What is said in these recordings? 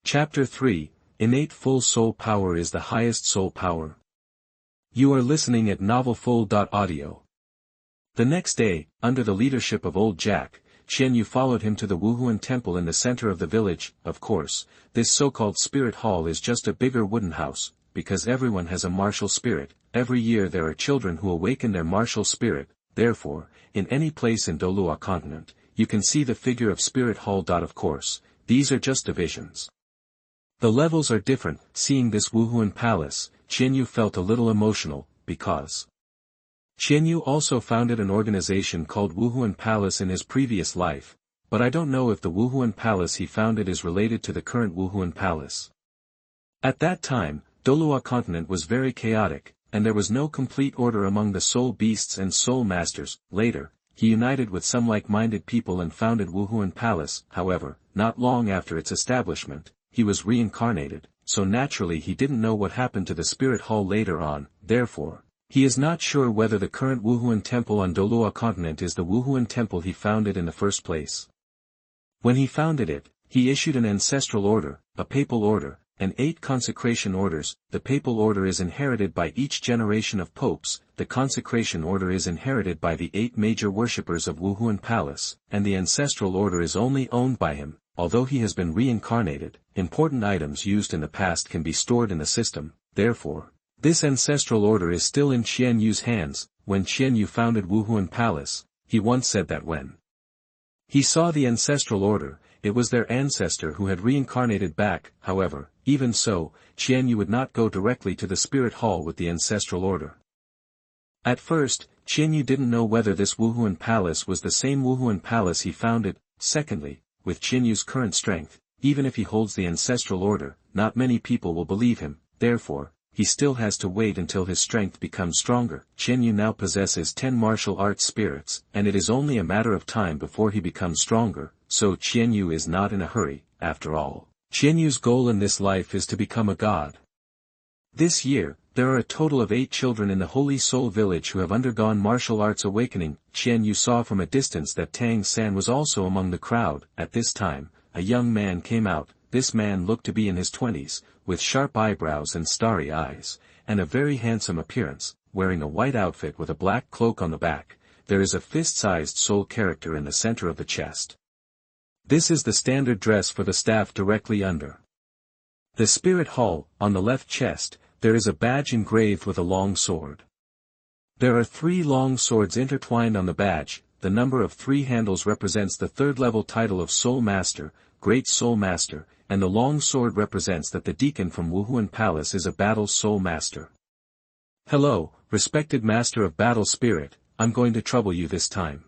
Chapter 3, Innate Full Soul Power is the Highest Soul Power. You are listening at novelfull.audio. The next day, under the leadership of Old Jack, Qian Yu followed him to the Wuhuan temple in the center of the village. Of course, this so-called spirit hall is just a bigger wooden house, because everyone has a martial spirit. Every year there are children who awaken their martial spirit. Therefore, in any place in Douluo Continent, you can see the figure of spirit hall. Of course, these are just divisions. The levels are different. Seeing this Wuhuan palace, Qian Yu felt a little emotional, because Qian Yu also founded an organization called Wuhuan Palace in his previous life, but I don't know if the Wuhuan Palace he founded is related to the current Wuhuan Palace. At that time, Douluo Continent was very chaotic, and there was no complete order among the soul beasts and soul masters. Later, he united with some like-minded people and founded Wuhuan Palace. However, not long after its establishment, he was reincarnated, so naturally he didn't know what happened to the spirit hall later on. Therefore, he is not sure whether the current Wuhuan temple on Douluo Continent is the Wuhuan temple he founded in the first place. When he founded it, he issued an ancestral order, a papal order, and 8 consecration orders. The papal order is inherited by each generation of popes, the consecration order is inherited by the 8 major worshippers of Wuhuan Palace, and the ancestral order is only owned by him. Although he has been reincarnated, important items used in the past can be stored in the system. Therefore, this ancestral order is still in Qian Yu's hands. When Qian Yu founded Wuhuan Palace, he once said that when he saw the ancestral order, it was their ancestor who had reincarnated back. However, even so, Qian Yu would not go directly to the spirit hall with the ancestral order. At first, Qian Yu didn't know whether this Wuhuan Palace was the same Wuhuan Palace he founded. Secondly, with Qian Yu's current strength, even if he holds the ancestral order, not many people will believe him. Therefore, he still has to wait until his strength becomes stronger. Qian Yu now possesses 10 martial arts spirits, and it is only a matter of time before he becomes stronger, so Qian Yu is not in a hurry. After all, Qian Yu's goal in this life is to become a god. This year, there are a total of 8 children in the Holy Soul Village who have undergone martial arts awakening. Qian Yu saw from a distance that Tang San was also among the crowd. At this time, a young man came out. This man looked to be in his 20s, with sharp eyebrows and starry eyes, and a very handsome appearance, wearing a white outfit with a black cloak on the back. There is a fist-sized soul character in the center of the chest. This is the standard dress for the staff directly under the spirit hall. On the left chest, there is a badge engraved with a long sword. There are 3 long swords intertwined on the badge. The number of 3 handles represents the 3rd level title of Soul Master, Great Soul Master, and the long sword represents that the deacon from Wuhuan Palace is a battle soul master. Hello, respected master of battle spirit, I'm going to trouble you this time.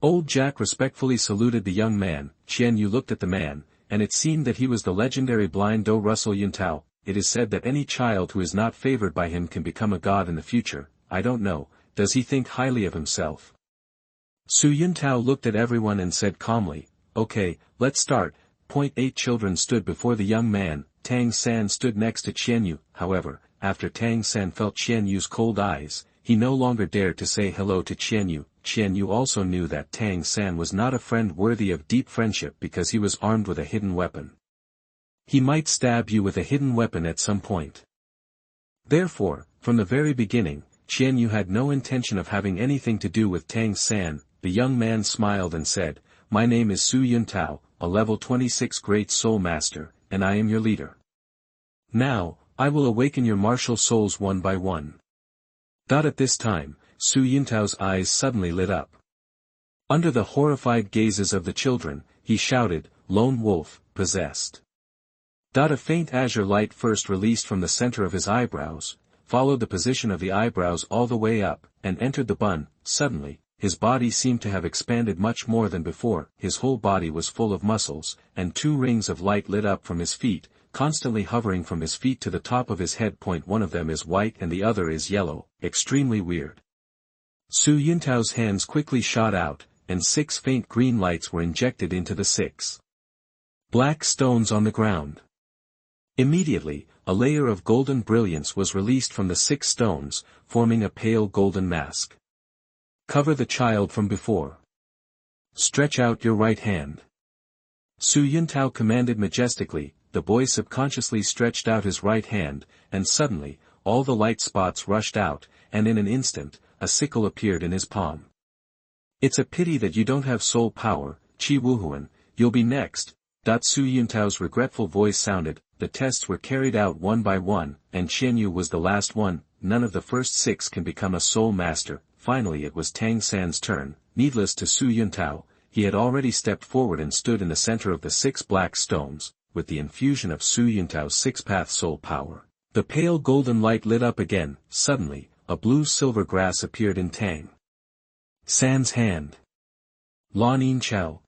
Old Jack respectfully saluted the young man. Qian Yu looked at the man, and it seemed that he was the legendary blind Do Russell Yuntao. It is said that any child who is not favored by him can become a god in the future. I don't know, does he think highly of himself? Su Yuntao looked at everyone and said calmly, okay, let's start. 8 children stood before the young man. Tang San stood next to Qian Yu. However, after Tang San felt Qian Yu's cold eyes, he no longer dared to say hello to Qian Yu. Qian Yu also knew that Tang San was not a friend worthy of deep friendship because he was armed with a hidden weapon. He might stab you with a hidden weapon at some point. Therefore, from the very beginning, Qian Yu had no intention of having anything to do with Tang San. The young man smiled and said, my name is Su Yuntao, a level 26 Great Soul Master, and I am your leader. Now, I will awaken your martial souls one by one. At this time, Su Yuntao's eyes suddenly lit up. Under the horrified gazes of the children, he shouted, Lone Wolf, possessed. A faint azure light first released from the center of his eyebrows, followed the position of the eyebrows all the way up, and entered the bun. Suddenly, his body seemed to have expanded much more than before. His whole body was full of muscles, and 2 rings of light lit up from his feet, constantly hovering from his feet to the top of his head. One of them is white and the other is yellow, extremely weird. Su Yuntao's hands quickly shot out, and 6 faint green lights were injected into the 6 black stones on the ground. Immediately, a layer of golden brilliance was released from the 6 stones, forming a pale golden mask. Cover the child from before. Stretch out your right hand. Su Yuntao commanded majestically. the boy subconsciously stretched out his right hand, and suddenly, all the light spots rushed out, and in an instant, a sickle appeared in his palm. "It's a pity that you don't have soul power, Qi Wuhuan, you'll be next." Su Yuntao's regretful voice sounded. The tests were carried out one by one, and Qianyu was the last one. None of the first 6 can become a soul master. Finally it was Tang San's turn. Needless to Su Yuntao, he had already stepped forward and stood in the center of the 6 black stones, with the infusion of Su Yuntao's 6-path soul power. The pale golden light lit up again. Suddenly, a blue-silver grass appeared in Tang San's hand. Lan Yin Chao.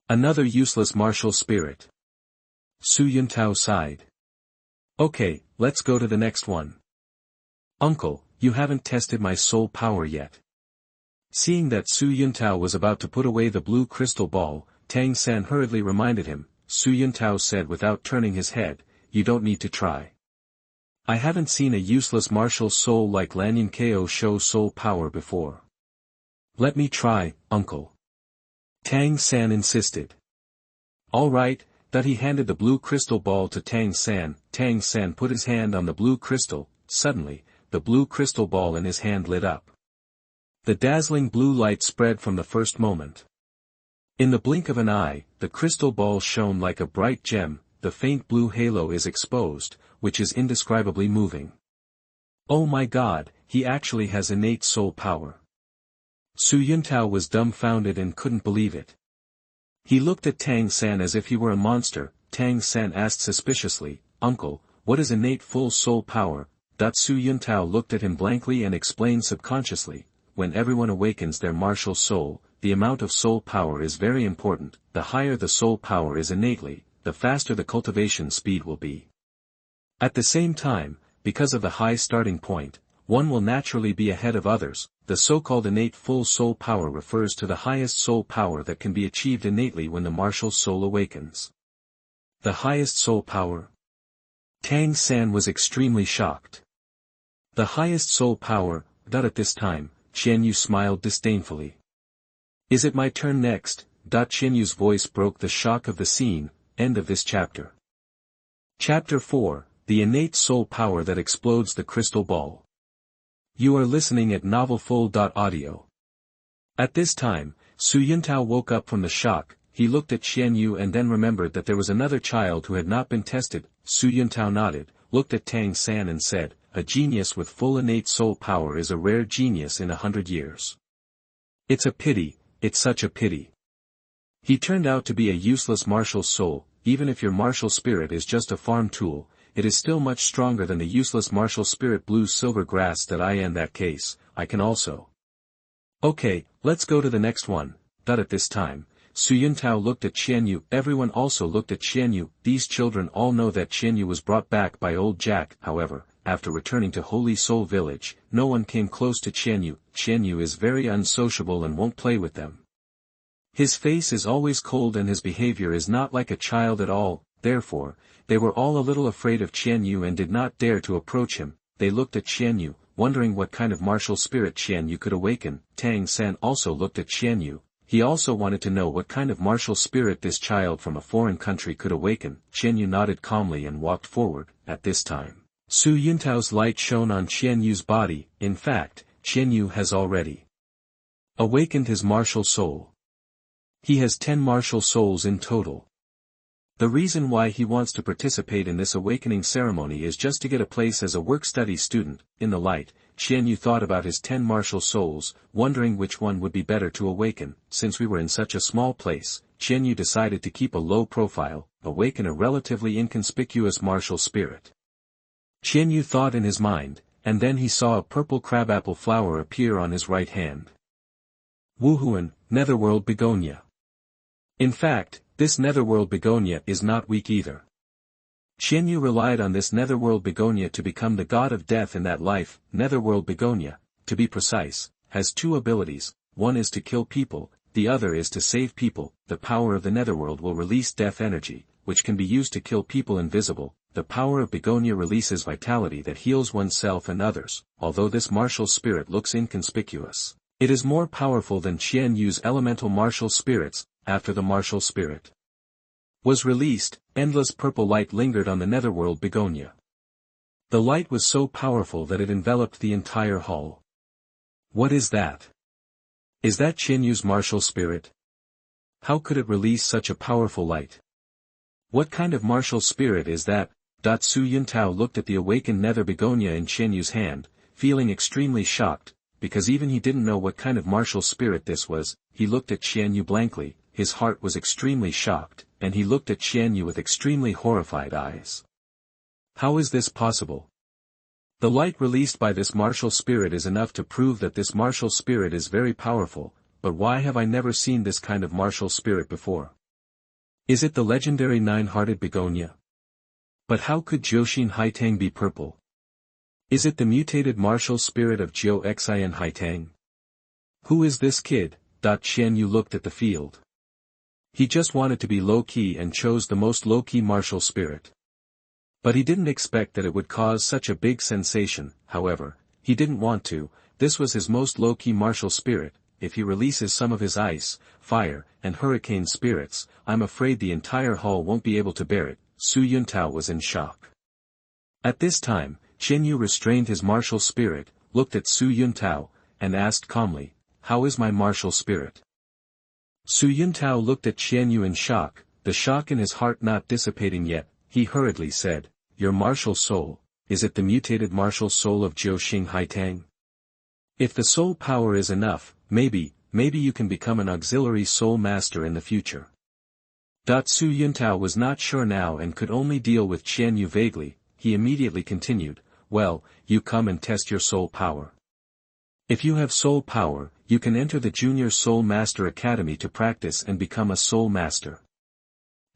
Another useless martial spirit. Su Yuntao sighed. "Okay, let's go to the next one." "Uncle, you haven't tested my soul power yet." Seeing that Su Yuntao was about to put away the blue crystal ball, Tang San hurriedly reminded him. Su Yuntao said without turning his head, "You don't need to try. I haven't seen a useless martial soul like Lanyan Ko show soul power before." "Let me try, uncle." Tang San insisted. "All right." That he handed the blue crystal ball to Tang San. Tang San put his hand on the blue crystal. Suddenly, the blue crystal ball in his hand lit up. The dazzling blue light spread from the first moment. In the blink of an eye, the crystal ball shone like a bright gem. The faint blue halo is exposed, which is indescribably moving. "Oh my God, he actually has innate soul power." Su Yuntao was dumbfounded and couldn't believe it. He looked at Tang San as if he were a monster. Tang San asked suspiciously, "Uncle, what is innate full soul power?" Su Yuntao looked at him blankly and explained subconsciously, "When everyone awakens their martial soul, the amount of soul power is very important. The higher the soul power is innately, the faster the cultivation speed will be. At the same time, because of the high starting point, one will naturally be ahead of others." The so-called innate full soul power refers to the highest soul power that can be achieved innately when the martial soul awakens. The highest soul power? Tang San was extremely shocked. The highest soul power, at this time, Qianyu smiled disdainfully. "Is it my turn next?" Qianyu's voice broke the shock of the scene. End of this chapter. Chapter 4, The Innate Soul Power That Explodes the Crystal Ball. You are listening at novelfull.audio. At this time, Su Yuntao woke up from the shock. He looked at Qian Yu and then remembered that there was another child who had not been tested. Su Yuntao nodded, looked at Tang San and said, "A genius with full innate soul power is a rare genius in 100 years. It's a pity, it's such a pity. He turned out to be a useless martial soul. Even if your martial spirit is just a farm tool, it is still much stronger than the useless martial spirit blue-silver grass that I. In that case, I can also." "Okay, let's go to the next one." At this time, Su Yuntao looked at Qianyu. Everyone also looked at Qianyu. These children all know that Qianyu was brought back by old Jack. However, after returning to Holy Soul Village, no one came close to Qianyu. Qianyu is very unsociable and won't play with them. His face is always cold and his behavior is not like a child at all. Therefore, they were all a little afraid of Qianyu and did not dare to approach him. They looked at Qianyu, wondering what kind of martial spirit Qianyu could awaken. Tang San also looked at Qianyu. He also wanted to know what kind of martial spirit this child from a foreign country could awaken. Qianyu nodded calmly and walked forward. At this time, Su Yuntao's light shone on Qianyu's body. In fact, Qianyu has already awakened his martial soul. He has 10 martial souls in total. The reason why he wants to participate in this awakening ceremony is just to get a place as a work-study student. In the light, Qianyu thought about his 10 martial souls, wondering which one would be better to awaken. Since we were in such a small place, Qianyu decided to keep a low profile, awaken a relatively inconspicuous martial spirit. Qianyu thought in his mind, and then he saw a purple crabapple flower appear on his right hand. Wuhuan, Netherworld Begonia. In fact, this Netherworld Begonia is not weak either. Qianyu relied on this Netherworld Begonia to become the god of death in that life. Netherworld Begonia, to be precise, has 2 abilities. One is to kill people, the other is to save people. The power of the Netherworld will release death energy, which can be used to kill people invisible. The power of Begonia releases vitality that heals oneself and others. Although this martial spirit looks inconspicuous, it is more powerful than Qian Yu's elemental martial spirits. After the martial spirit, was released, endless purple light lingered on the netherworld Begonia. The light was so powerful that it enveloped the entire hall. What is that? Is that Qianyu's martial spirit? How could it release such a powerful light? What kind of martial spirit is that? Su Yuntao looked at the awakened nether Begonia in Qianyu's hand, feeling extremely shocked, because even he didn't know what kind of martial spirit this was. He looked at Qianyu blankly, his heart was extremely shocked, and he looked at Qianyu with extremely horrified eyes. How is this possible? The light released by this martial spirit is enough to prove that this martial spirit is very powerful, but why have I never seen this kind of martial spirit before? Is it the legendary nine-hearted Begonia? But how could Jiuxin Haitang be purple? Is it the mutated martial spirit of Jiu Xian Haitang? Who is this kid? Qianyu looked at the field. He just wanted to be low-key and chose the most low-key martial spirit. But he didn't expect that it would cause such a big sensation. However, he didn't want to. This was his most low-key martial spirit. If he releases some of his ice, fire, and hurricane spirits, I'm afraid the entire hall won't be able to bear it. Su Yuntao was in shock. At this time, Qianyu restrained his martial spirit, looked at Su Yuntao, and asked calmly, "How is my martial spirit?" Su Yuntao looked at Qianyu in shock, the shock in his heart not dissipating yet. He hurriedly said, "Your martial soul, is it the mutated martial soul of Jiuxing Haitang? If the soul power is enough, maybe you can become an auxiliary soul master in the future." Su Yuntao was not sure now and could only deal with Qianyu vaguely. He immediately continued, "Well, you come and test your soul power. If you have soul power, you can enter the Junior Soul Master Academy to practice and become a soul master."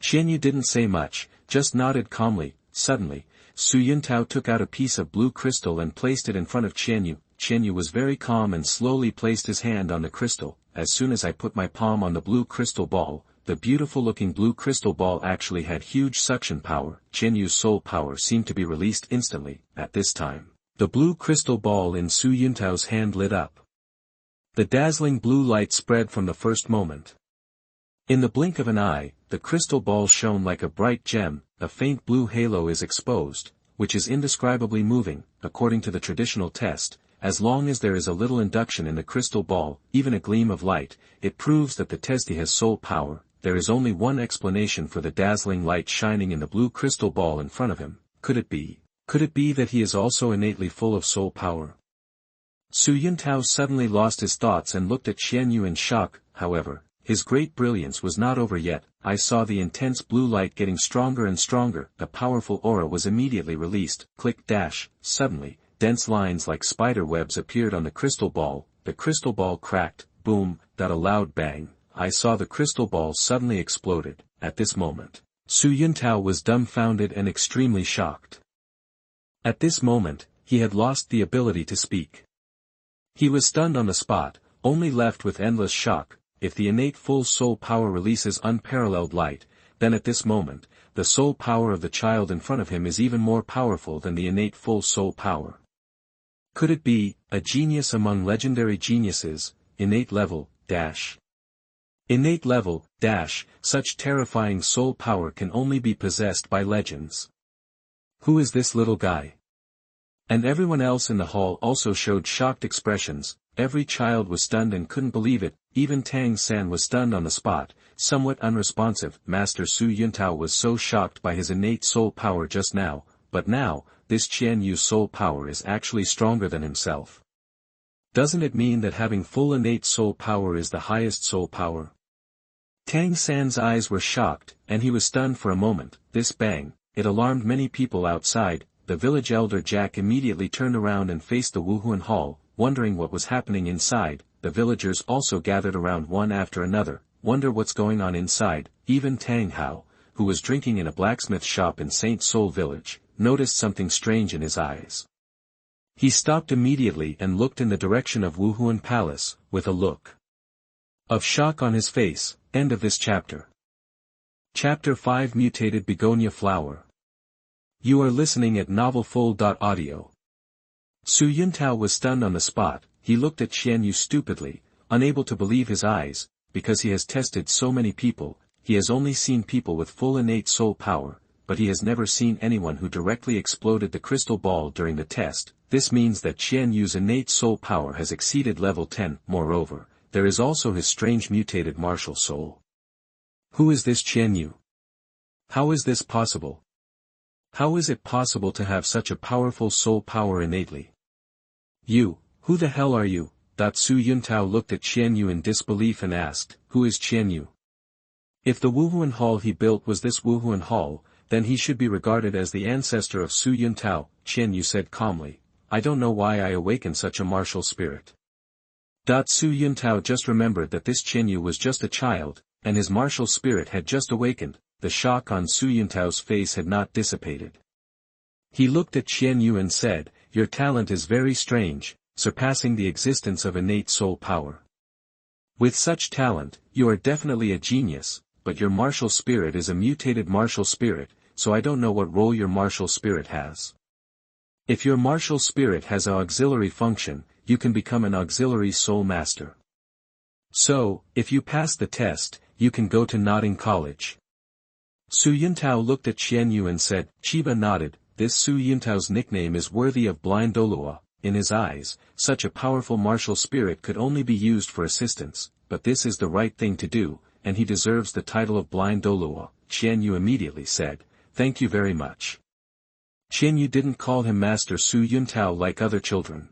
Qianyu didn't say much, just nodded calmly. Suddenly, Su Yuntao took out a piece of blue crystal and placed it in front of Qianyu. Qianyu was very calm and slowly placed his hand on the crystal. As soon as I put my palm on the blue crystal ball, the beautiful-looking blue crystal ball actually had huge suction power. Qianyu's soul power seemed to be released instantly. At this time, the blue crystal ball in Su Yuntao's hand lit up. The dazzling blue light spread from the first moment. In the blink of an eye, the crystal ball shone like a bright gem. A faint blue halo is exposed, which is indescribably moving. According to the traditional test, as long as there is a little induction in the crystal ball, even a gleam of light, it proves that the testee has soul power. There is only one explanation for the dazzling light shining in the blue crystal ball in front of him. Could it be that he is also innately full of soul power? Su Yuntao suddenly lost his thoughts and looked at Qianyu in shock. However, his great brilliance was not over yet. I saw the intense blue light getting stronger and stronger. A powerful aura was immediately released. Click dash. Suddenly, dense lines like spider webs appeared on the crystal ball. The crystal ball cracked. Boom. A loud bang. I saw the crystal ball suddenly exploded. At this moment, Su Yuntao was dumbfounded and extremely shocked. At this moment, he had lost the ability to speak. He was stunned on the spot, only left with endless shock. If the innate full soul power releases unparalleled light, then at this moment, the soul power of the child in front of him is even more powerful than the innate full soul power. Could it be a genius among legendary geniuses? Innate level, dash. Innate level, dash, such terrifying soul power can only be possessed by legends. Who is this little guy? And everyone else in the hall also showed shocked expressions. Every child was stunned and couldn't believe it. Even Tang-san was stunned on the spot, somewhat unresponsive. Master Su Yuntao was so shocked by his innate soul power just now, but now, this Qianyu's soul power is actually stronger than himself. Doesn't it mean that having full innate soul power is the highest soul power? Tang-san's eyes were shocked, and he was stunned for a moment. This bang, it alarmed many people outside. The village elder Jack immediately turned around and faced the Wuhuan hall, wondering what was happening inside. The villagers also gathered around one after another, wonder what's going on inside. Even Tang Hao, who was drinking in a blacksmith shop in Saint Soul village, noticed something strange in his eyes. He stopped immediately and looked in the direction of Wuhuan Palace, with a look of shock on his face. End of this chapter. Chapter 5 Mutated Begonia Flower. You are listening at novelfull.audio. Su Yuntao was stunned on the spot. He looked at Qianyu stupidly, unable to believe his eyes, because he has tested so many people. he has only seen people with full innate soul power, but he has never seen anyone who directly exploded the crystal ball during the test. This means that Qian Yu's innate soul power has exceeded level 10. Moreover, there is also his strange mutated martial soul. Who is this Qian Yu? How is this possible? How is it possible to have such a powerful soul power innately? You, who the hell are you? Su Yuntao looked at Qian Yu in disbelief and asked, who is Qian Yu? If the Wuhuan Hall he built was this Wuhuan Hall, then he should be regarded as the ancestor of Su Yuntao. Qian Yu said calmly, I don't know why I awakened such a martial spirit. Su Yuntao just remembered that this Qian Yu was just a child, and his martial spirit had just awakened. The shock on Su Yuntao's face had not dissipated. He looked at Qian Yu and said, your talent is very strange, surpassing the existence of innate soul power. With such talent, you are definitely a genius, but your martial spirit is a mutated martial spirit, so I don't know what role your martial spirit has. If your martial spirit has an auxiliary function, you can become an auxiliary soul master. So, if you pass the test, you can go to Nodding College. Su Yuntao looked at Qian Yu and said, Chiba nodded. This Su Yuntao's nickname is worthy of blind Douluo. In his eyes, such a powerful martial spirit could only be used for assistance, but this is the right thing to do, and he deserves the title of blind Douluo. Qian Yu immediately said, thank you very much. Qian Yu didn't call him Master Su Yuntao like other children.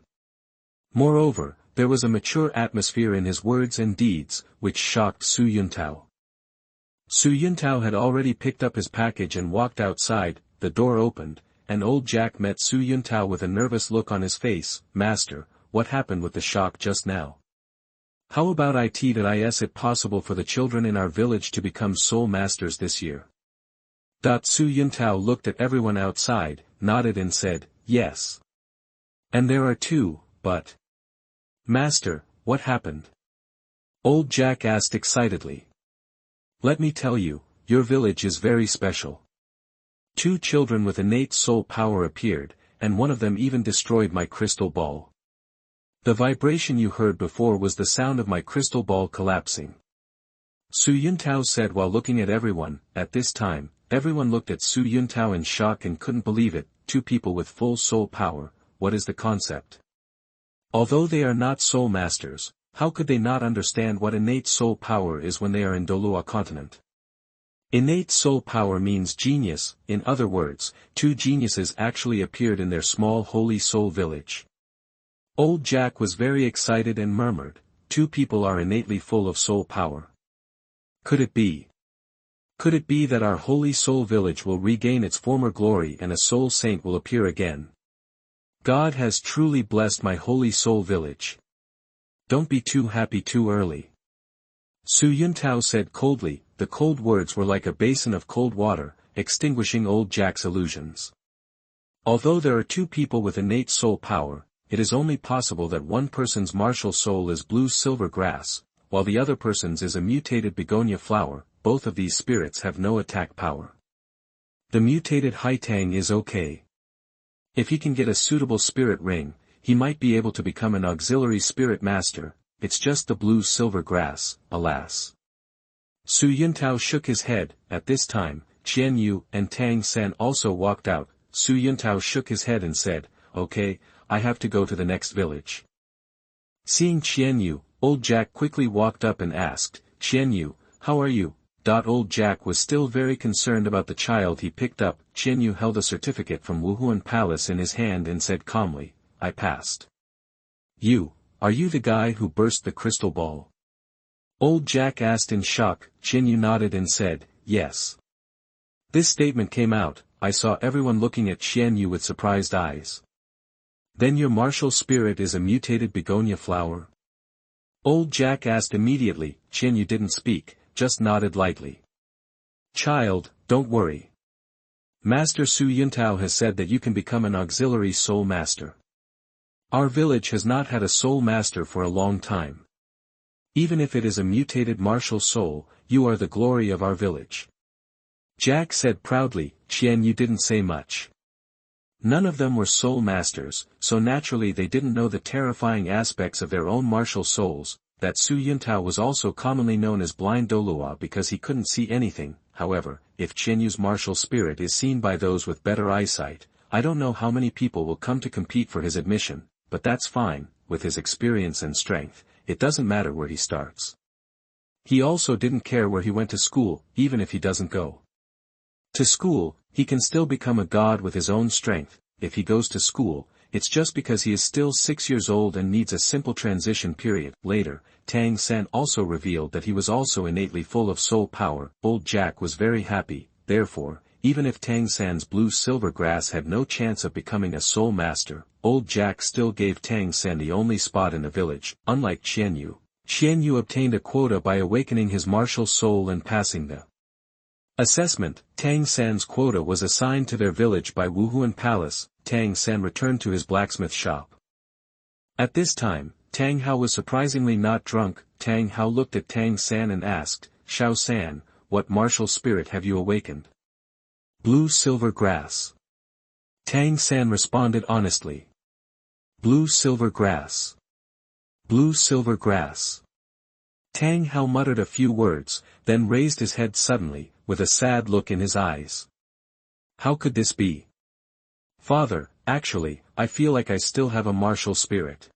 Moreover, there was a mature atmosphere in his words and deeds, which shocked Su Yuntao. Su Yuntao had already picked up his package and walked outside. The door opened, and old Jack met Su Yuntao with a nervous look on his face. Master, what happened with the shock just now? How about is it possible for the children in our village to become soul masters this year? Su Yuntao looked at everyone outside, nodded and said, yes. And there are two, but... Master, what happened? Old Jack asked excitedly. Let me tell you, your village is very special. Two children with innate soul power appeared, and one of them even destroyed my crystal ball. The vibration you heard before was the sound of my crystal ball collapsing. Su Yuntao said while looking at everyone. At this time, everyone looked at Su Yuntao in shock and couldn't believe it. Two people with full soul power, what is the concept? Although they are not soul masters, how could they not understand what innate soul power is when they are in Douluo Continent? Innate soul power means genius. In other words, two geniuses actually appeared in their small holy soul village. Old Jack was very excited and murmured, two people are innately full of soul power. Could it be? Could it be that our holy soul village will regain its former glory and a soul saint will appear again? God has truly blessed my holy soul village. Don't be too happy too early. Su Yuntao said coldly. The cold words were like a basin of cold water, extinguishing old Jack's illusions. Although there are two people with innate soul power, it is only possible that one person's martial soul is blue silver grass, while the other person's is a mutated begonia flower. Both of these spirits have no attack power. The mutated Haitang is okay. If he can get a suitable spirit ring, he might be able to become an auxiliary spirit master. It's just the blue silver grass, alas. Su Yuntao shook his head. At this time, Qian Yu and Tang San also walked out. Su Yuntao shook his head and said, okay, I have to go to the next village. Seeing Qian Yu, old Jack quickly walked up and asked, Qian Yu, how are you? Old Jack was still very concerned about the child he picked up. Qian Yu held a certificate from Wuhuan Palace in his hand and said calmly, I passed. You, are you the guy who burst the crystal ball? Old Jack asked in shock. Qian Yu nodded and said, yes. This statement came out. I saw everyone looking at Qian Yu with surprised eyes. Then your martial spirit is a mutated begonia flower? Old Jack asked immediately. Qian Yu didn't speak, just nodded lightly. Child, don't worry. Master Su Yuntao has said that you can become an auxiliary soul master. Our village has not had a soul master for a long time. Even if it is a mutated martial soul, you are the glory of our village. Jack said proudly. Qian Yu didn't say much. None of them were soul masters, so naturally they didn't know the terrifying aspects of their own martial souls. that Su Yuntao was also commonly known as blind Douluo because he couldn't see anything. However, if Qianyu's martial spirit is seen by those with better eyesight, I don't know how many people will come to compete for his admission, but that's fine. With his experience and strength, it doesn't matter where he starts. He also didn't care where he went to school, even if he doesn't go to school, he can still become a god with his own strength. If he goes to school, it's just because he is still 6 years old and needs a simple transition period. Later, Tang San also revealed that he was also innately full of soul power. Old Jack was very happy. Therefore, even if Tang San's blue silver grass had no chance of becoming a soul master, Old Jack still gave Tang San the only spot in the village. Unlike Qian Yu obtained a quota by awakening his martial soul and passing the assessment. Tang San's quota was assigned to their village by Wuhuan Palace. Tang San returned to his blacksmith shop. At this time, Tang Hao was surprisingly not drunk. Tang Hao looked at Tang San and asked, "Xiao San, what martial spirit have you awakened?" "Blue silver grass." Tang San responded honestly. "Blue silver grass. Blue silver grass." Tang Hao muttered a few words, then raised his head suddenly, with a sad look in his eyes. "How could this be? Father, actually, I feel like I still have a martial spirit."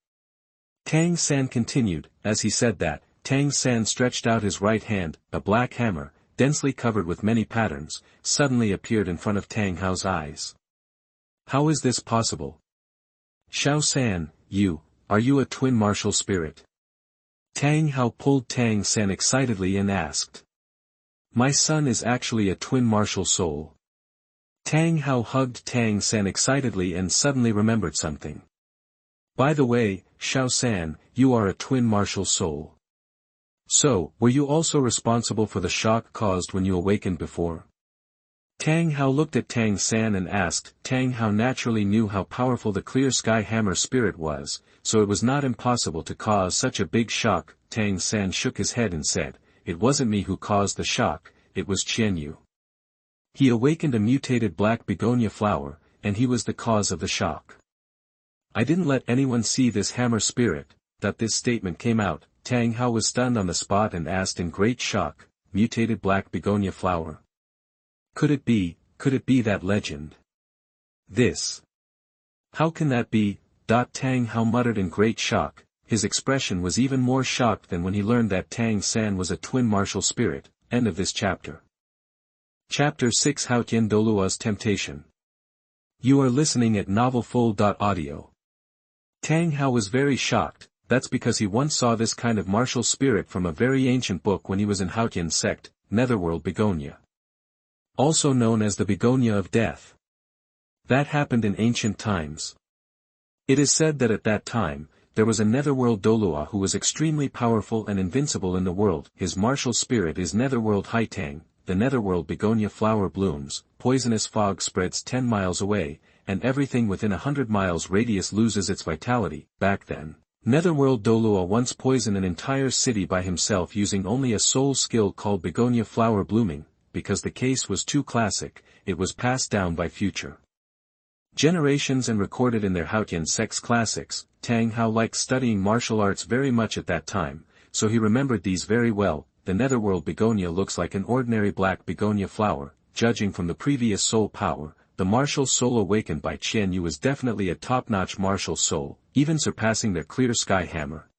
Tang San continued. As he said that, Tang San stretched out his right hand. A black hammer, densely covered with many patterns, suddenly appeared in front of Tang Hao's eyes. "How is this possible? Xiao San, are you a twin martial spirit?" Tang Hao pulled Tang San excitedly and asked. "My son is actually a twin martial soul." Tang Hao hugged Tang San excitedly and suddenly remembered something. "By the way, Xiao San, you are a twin martial soul. So, were you also responsible for the shock caused when you awakened before?" Tang Hao looked at Tang San and asked. Tang Hao naturally knew how powerful the clear sky hammer spirit was, so it was not impossible to cause such a big shock. Tang San shook his head and said, "It wasn't me who caused the shock, it was Qianyu. He awakened a mutated black begonia flower, and he was the cause of the shock. I didn't let anyone see this hammer spirit." That this statement came out, Tang Hao was stunned on the spot and asked in great shock, "Mutated black begonia flower? Could it be that legend? This? How can that be?" Tang Hao muttered in great shock. His expression was even more shocked than when he learned that Tang San was a twin martial spirit. End of this chapter. Chapter 6 Haotian Douluo's Temptation. You are listening at novelfull.audio. Tang Hao was very shocked. That's because he once saw this kind of martial spirit from a very ancient book when he was in Haotian sect, Netherworld Begonia. Also known as the Begonia of Death. That happened in ancient times. It is said that at that time, there was a Netherworld Douluo who was extremely powerful and invincible in the world. His martial spirit is Netherworld Haitang. The Netherworld Begonia flower blooms, poisonous fog spreads 10 miles away, and everything within 100 miles radius loses its vitality. Back then, Netherworld Douluo once poisoned an entire city by himself using only a soul skill called Begonia flower blooming. Because the case was too classic, it was passed down by future generations and recorded in their Haotian sex classics. Tang Hao liked studying martial arts very much at that time, so he remembered these very well. The Netherworld Begonia looks like an ordinary black begonia flower. Judging from the previous soul power, the martial soul awakened by Qian Yu is definitely a top-notch martial soul, even surpassing their clear sky hammer.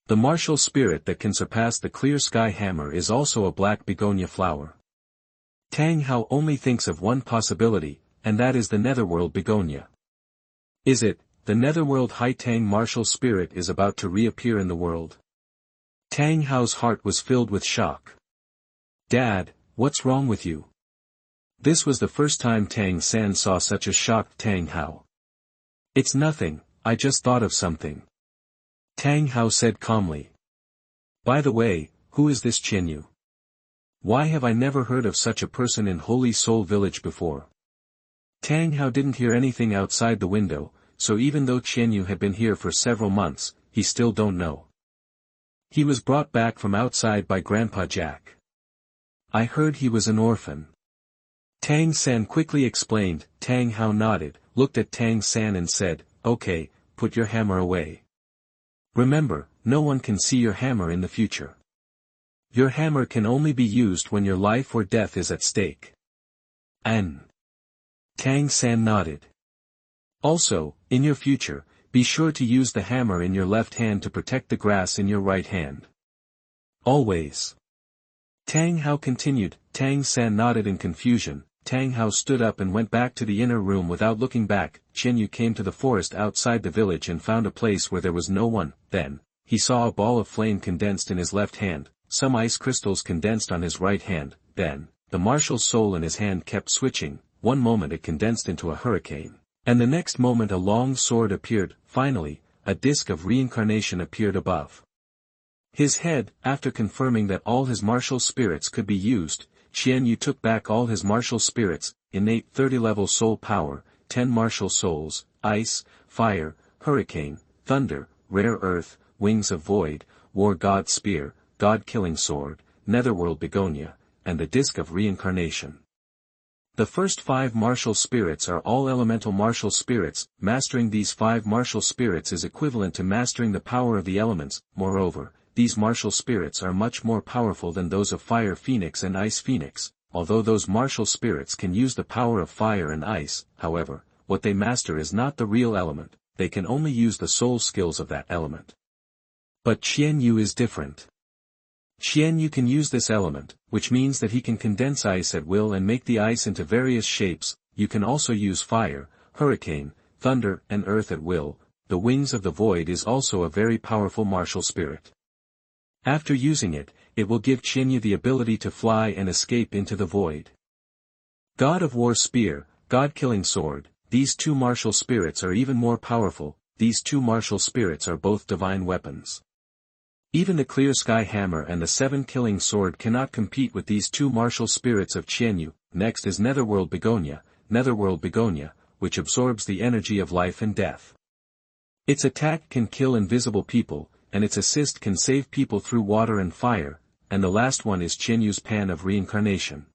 The martial spirit that can surpass the clear sky hammer is also a black begonia flower. Tang Hao only thinks of one possibility, and that is the Netherworld Begonia. Is it, the Netherworld Haitang martial spirit is about to reappear in the world? Tang Hao's heart was filled with shock. "Dad, what's wrong with you?" This was the first time Tang San saw such a shocked Tang Hao. "It's nothing, I just thought of something," Tang Hao said calmly. "By the way, who is this Qianyu? Why have I never heard of such a person in Holy Soul Village before?" Tang Hao didn't hear anything outside the window, so even though Qianyu had been here for several months, he still don't know. He was brought back from outside by Grandpa Jack. I heard he was an orphan. Tang San quickly explained. Tang Hao nodded, looked at Tang San and said, "Okay, put your hammer away." Remember, no one can see your hammer in the future. Your hammer can only be used when your life or death is at stake. N. Tang San nodded. Also, in your future, be sure to use the hammer in your left hand to protect the grass in your right hand. Always. Tang Hao continued. Tang San nodded in confusion. Tang Hao stood up and went back to the inner room without looking back. Qianyu came to the forest outside the village and found a place where there was no one. Then, he saw a ball of flame condensed in his left hand, some ice crystals condensed on his right hand. Then, the martial soul in his hand kept switching. One moment it condensed into a hurricane, and the next moment a long sword appeared. Finally, a disc of reincarnation appeared above his head. After confirming that all his martial spirits could be used, Qian Yu took back all his martial spirits, innate 30-level soul power, 10 martial souls, ice, fire, hurricane, thunder, rare earth, wings of void, war god spear, god-killing sword, netherworld begonia, and the disc of reincarnation. The first 5 martial spirits are all elemental martial spirits. Mastering these 5 martial spirits is equivalent to mastering the power of the elements. Moreover, these martial spirits are much more powerful than those of Fire Phoenix and Ice Phoenix. Although those martial spirits can use the power of fire and ice, however, what they master is not the real element, they can only use the soul skills of that element. But Qian Yu is different. Qian Yu can use this element, which means that he can condense ice at will and make the ice into various shapes. You can also use fire, hurricane, thunder, and earth at will. The wings of the void is also a very powerful martial spirit. After using it, it will give Qianyu the ability to fly and escape into the void. God of War Spear, God-killing sword, these 2 martial spirits are even more powerful. These 2 martial spirits are both divine weapons. Even the Clear Sky Hammer and the 7-killing sword cannot compete with these 2 martial spirits of Qianyu. Next is Netherworld Begonia, which absorbs the energy of life and death. Its attack can kill invisible people, and its assist can save people through water and fire. And the last one is Qianyu's Pan of Reincarnation.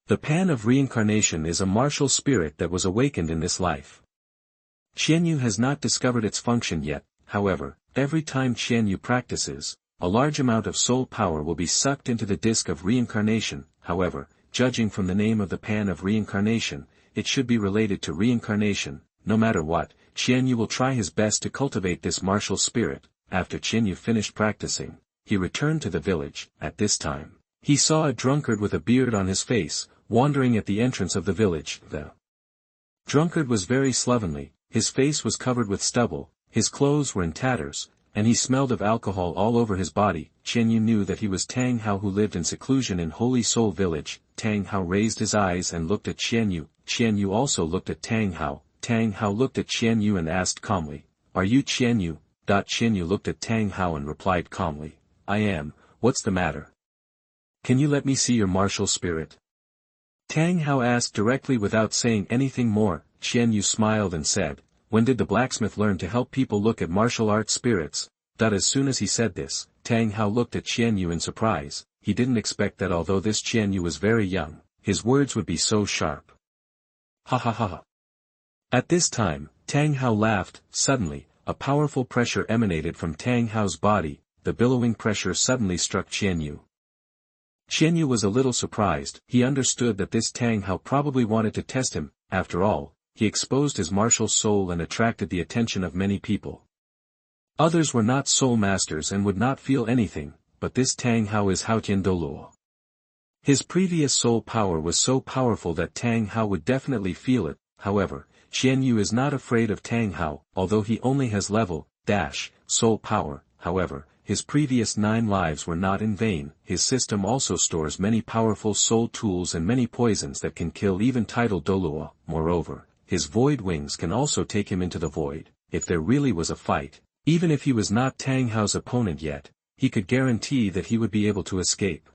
The Pan of Reincarnation is a martial spirit that was awakened in this life. Qianyu has not discovered its function yet. However, every time Qianyu practices, a large amount of soul power will be sucked into the disc of reincarnation. However, judging from the name of the Pan of Reincarnation, it should be related to reincarnation. No matter what, Qianyu will try his best to cultivate this martial spirit. After Qianyu finished practicing, he returned to the village. At this time, he saw a drunkard with a beard on his face, wandering at the entrance of the village. The drunkard was very slovenly, his face was covered with stubble, his clothes were in tatters, and he smelled of alcohol all over his body. Qianyu knew that he was Tang Hao who lived in seclusion in Holy Soul Village. Tang Hao raised his eyes and looked at Qianyu. Qianyu also looked at Tang Hao. Tang Hao looked at Qianyu and asked calmly, "Are you Qianyu?" Qianyu looked at Tang Hao and replied calmly, "I am. What's the matter? Can you let me see your martial spirit?" Tang Hao asked directly without saying anything more. Qianyu smiled and said, "When did the blacksmith learn to help people look at martial arts spirits?" As soon as he said this, Tang Hao looked at Qianyu in surprise. He didn't expect that although this Qianyu was very young, his words would be so sharp. Ha ha ha ha. At this time, Tang Hao laughed. Suddenly, a powerful pressure emanated from Tang Hao's body. The billowing pressure suddenly struck Qianyu. Qianyu was a little surprised. He understood that this Tang Hao probably wanted to test him. After all, he exposed his martial soul and attracted the attention of many people. Others were not soul masters and would not feel anything, but this Tang Hao is Haotian Douluo. His previous soul power was so powerful that Tang Hao would definitely feel it. However, Qianyu is not afraid of Tang Hao, although he only has level soul power. However, his previous 9 lives were not in vain. His system also stores many powerful soul tools and many poisons that can kill even titled Douluo. Moreover, his void wings can also take him into the void. If there really was a fight, even if he was not Tang Hao's opponent yet, he could guarantee that he would be able to escape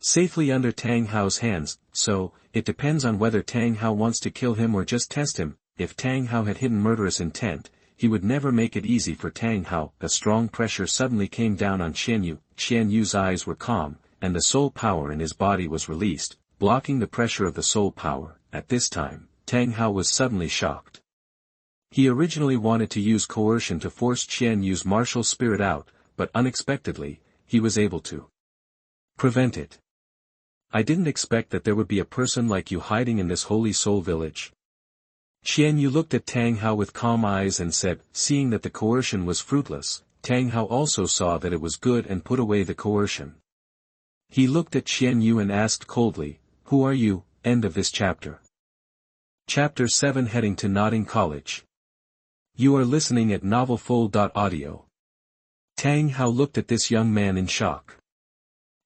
safely under Tang Hao's hands. So, it depends on whether Tang Hao wants to kill him or just test him. If Tang Hao had hidden murderous intent, he would never make it easy for Tang Hao. A strong pressure suddenly came down on Qianyu. Qianyu's eyes were calm, and the soul power in his body was released, blocking the pressure of the soul power. At this time, Tang Hao was suddenly shocked. He originally wanted to use coercion to force Qian Yu's martial spirit out, but unexpectedly, he was able to prevent it. I didn't expect that there would be a person like you hiding in this holy soul village. Qian Yu looked at Tang Hao with calm eyes and said, seeing that the coercion was fruitless, Tang Hao also saw that it was good and put away the coercion. He looked at Qian Yu and asked coldly, "Who are you?" End of this chapter. Chapter 7 Heading to Notting College. You are listening at novelfull.audio. Tang Hao looked at this young man in shock.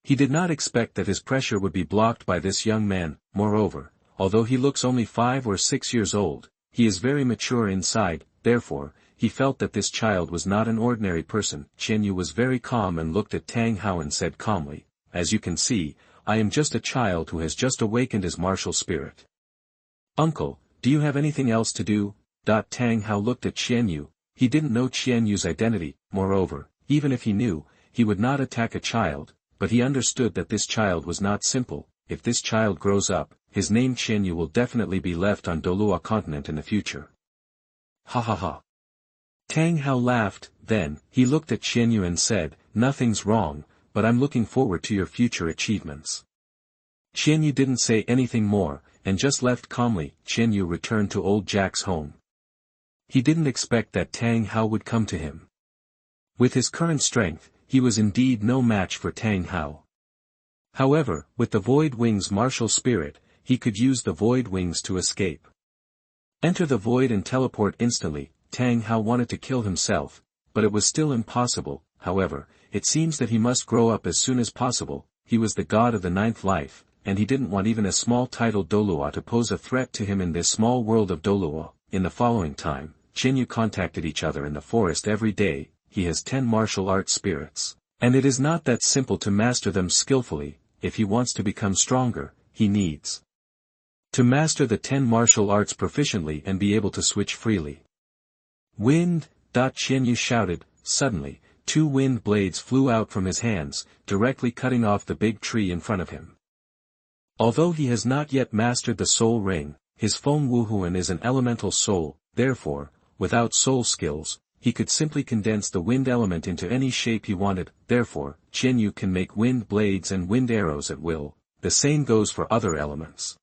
He did not expect that his pressure would be blocked by this young man. Moreover, although he looks only 5 or 6 years old, he is very mature inside. Therefore, he felt that this child was not an ordinary person. Qianyu was very calm and looked at Tang Hao and said calmly, "As you can see, I am just a child who has just awakened his martial spirit." "Uncle, do you have anything else to do?" Tang Hao looked at Qianyu. He didn't know Qianyu's identity. Moreover, even if he knew, he would not attack a child, but he understood that this child was not simple. If this child grows up, his name Qianyu will definitely be left on Douluo continent in the future. Ha ha ha. Tang Hao laughed. Then, he looked at Qianyu and said, "Nothing's wrong, but I'm looking forward to your future achievements." Qianyu didn't say anything more, and just left calmly. Qianyu returned to old Jack's home. He didn't expect that Tang Hao would come to him. With his current strength, he was indeed no match for Tang Hao. However, with the Void Wing's martial spirit, he could use the Void Wings to escape. Enter the Void and teleport instantly. Tang Hao wanted to kill himself, but it was still impossible. However, it seems that he must grow up as soon as possible. He was the god of the 9th life, and he didn't want even a small titled Douluo to pose a threat to him in this small world of Douluo. In the following time, Qianyu contacted each other in the forest every day. He has 10 martial arts spirits, and it is not that simple to master them skillfully. If he wants to become stronger, he needs to master the 10 martial arts proficiently and be able to switch freely. "Wind!" Qianyu shouted. Suddenly, 2 wind blades flew out from his hands, directly cutting off the big tree in front of him. Although he has not yet mastered the soul ring, his Feng Wuhuan is an elemental soul. Therefore, without soul skills, he could simply condense the wind element into any shape he wanted. Therefore, Qianyu can make wind blades and wind arrows at will. The same goes for other elements.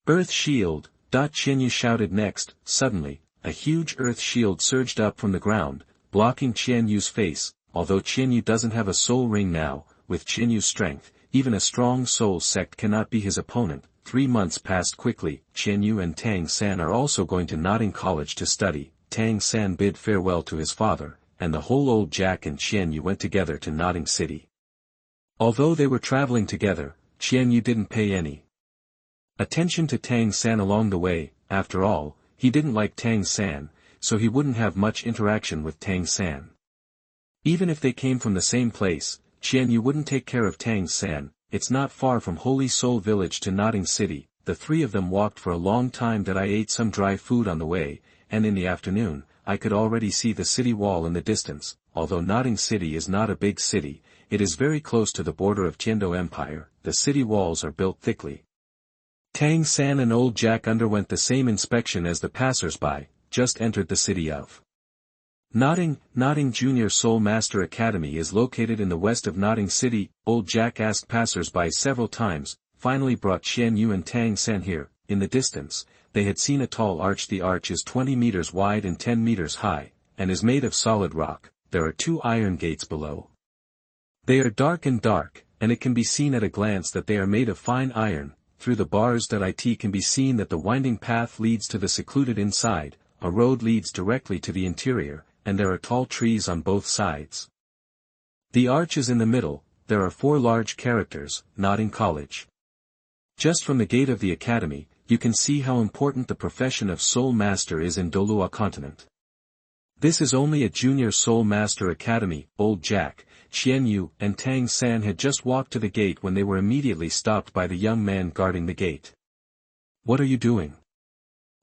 "Earth shield!" Qianyu shouted next. Suddenly, a huge earth shield surged up from the ground, blocking Qianyu's face. Although Qianyu doesn't have a soul ring now, with Qianyu's strength, even a strong soul sect cannot be his opponent. 3 months passed quickly. Qianyu and Tang San are also going to Notting College to study. Tang San bid farewell to his father, and the whole old Jack and Qianyu went together to Notting City. Although they were traveling together, Qianyu didn't pay any attention to Tang San along the way. After all, he didn't like Tang San, so he wouldn't have much interaction with Tang San. Even if they came from the same place, Qianyu wouldn't take care of Tang San. It's not far from Holy Soul Village to Notting City. The 3 of them walked for a long time. That I ate some dry food on the way, and in the afternoon, I could already see the city wall in the distance. Although Notting City is not a big city, it is very close to the border of Qiando Empire. The city walls are built thickly. Tang San and old Jack underwent the same inspection as the passers-by, just entered the city of Notting Junior Soul Master Academy is located in the west of Notting City. Old Jack asked passers-by several times, finally brought Qianyu and Tang San here. In the distance, they had seen a tall arch. The arch is 20 meters wide and 10 meters high, and is made of solid rock. There are 2 iron gates below. They are dark, and it can be seen at a glance that they are made of fine iron. Through the bars it can be seen that the winding path leads to the secluded inside, a road leads directly to the interior, and there are tall trees on both sides. The arch is in the middle. There are 4 large characters, Notting College. Just from the gate of the academy, you can see how important the profession of Soul Master is in Douluo Continent. This is only a Junior Soul Master Academy. Old Jack, Qianyu, and Tang San had just walked to the gate when they were immediately stopped by the young man guarding the gate. "What are you doing?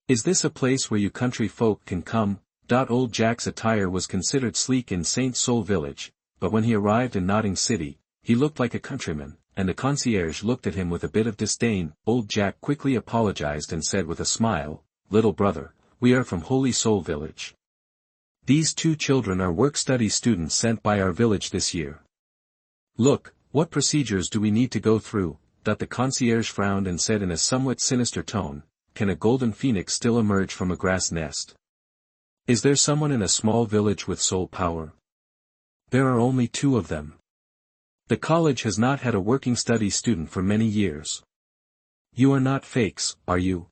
Is this a place where you country folk can come?" Old Jack's attire was considered sleek in St. Soul Village, but when he arrived in Notting City, he looked like a countryman, and the concierge looked at him with a bit of disdain. Old Jack quickly apologized and said with a smile, "Little brother, we are from Holy Soul Village. These 2 children are work-study students sent by our village this year. Look, what procedures do we need to go through? The concierge frowned and said in a somewhat sinister tone, can a golden phoenix still emerge from a grass nest? Is there someone in a small village with soul power? There are only 2 of them. The college has not had a working study student for many years. You are not fakes, are you?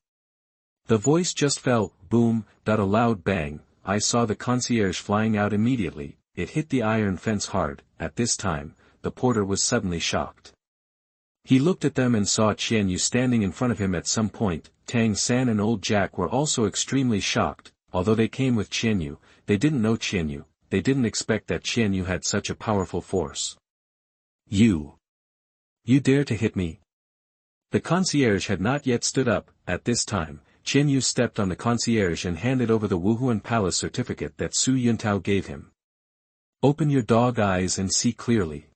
The voice just fell, boom, a loud bang. I saw the concierge flying out immediately. It hit the iron fence hard. At this time, the porter was suddenly shocked. He looked at them and saw Qianyu standing in front of him at some point. Tang San and old Jack were also extremely shocked. Although they came with Qianyu, they didn't know Qianyu. They didn't expect that Qianyu had such a powerful force. You dare to hit me? The concierge had not yet stood up. At this time, Qianyu stepped on the concierge and handed over the Wuhuan Palace certificate that Su Yuntao gave him. Open your dog eyes and see clearly.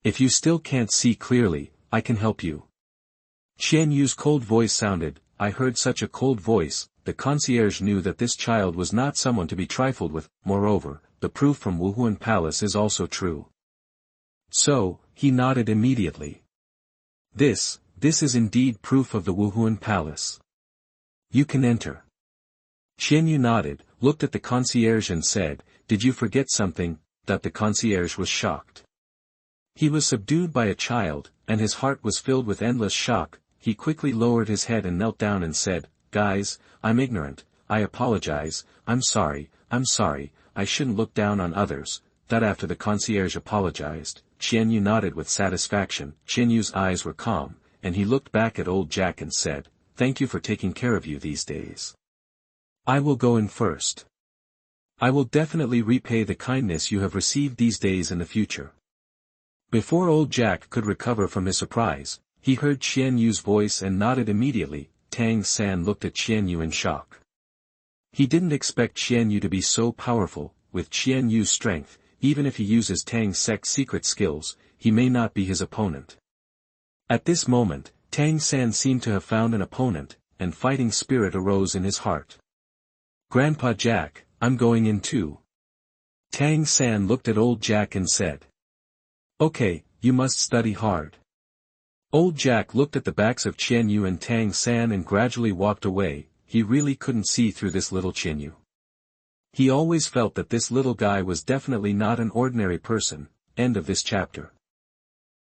If you still can't see clearly, I can help you. Qianyu's cold voice sounded. I heard such a cold voice. The concierge knew that this child was not someone to be trifled with. Moreover, the proof from Wuhuan Palace is also true. So, he nodded immediately. This is indeed proof of the Wuhuan Palace. You can enter. Qianyu nodded, looked at the concierge and said, did you forget something? The concierge was shocked. He was subdued by a child, and his heart was filled with endless shock. He quickly lowered his head and knelt down and said, guys, I'm ignorant, I apologize, I'm sorry, I shouldn't look down on others. After the concierge apologized, Qianyu nodded with satisfaction. Qianyu's eyes were calm, and he looked back at old Jack and said, thank you for taking care of you these days. I will go in first. I will definitely repay the kindness you have received these days in the future. Before old Jack could recover from his surprise, he heard Qianyu's voice and nodded immediately. Tang San looked at Qianyu in shock. He didn't expect Qianyu to be so powerful. With Qianyu's strength, even if he uses Tang Sek's secret skills, he may not be his opponent. At this moment, Tang San seemed to have found an opponent, and fighting spirit arose in his heart. Grandpa Jack, I'm going in too. Tang San looked at old Jack and said. Okay, you must study hard. Old Jack looked at the backs of Qianyu and Tang San and gradually walked away. He really couldn't see through this little Qianyu. He always felt that this little guy was definitely not an ordinary person. End of this chapter.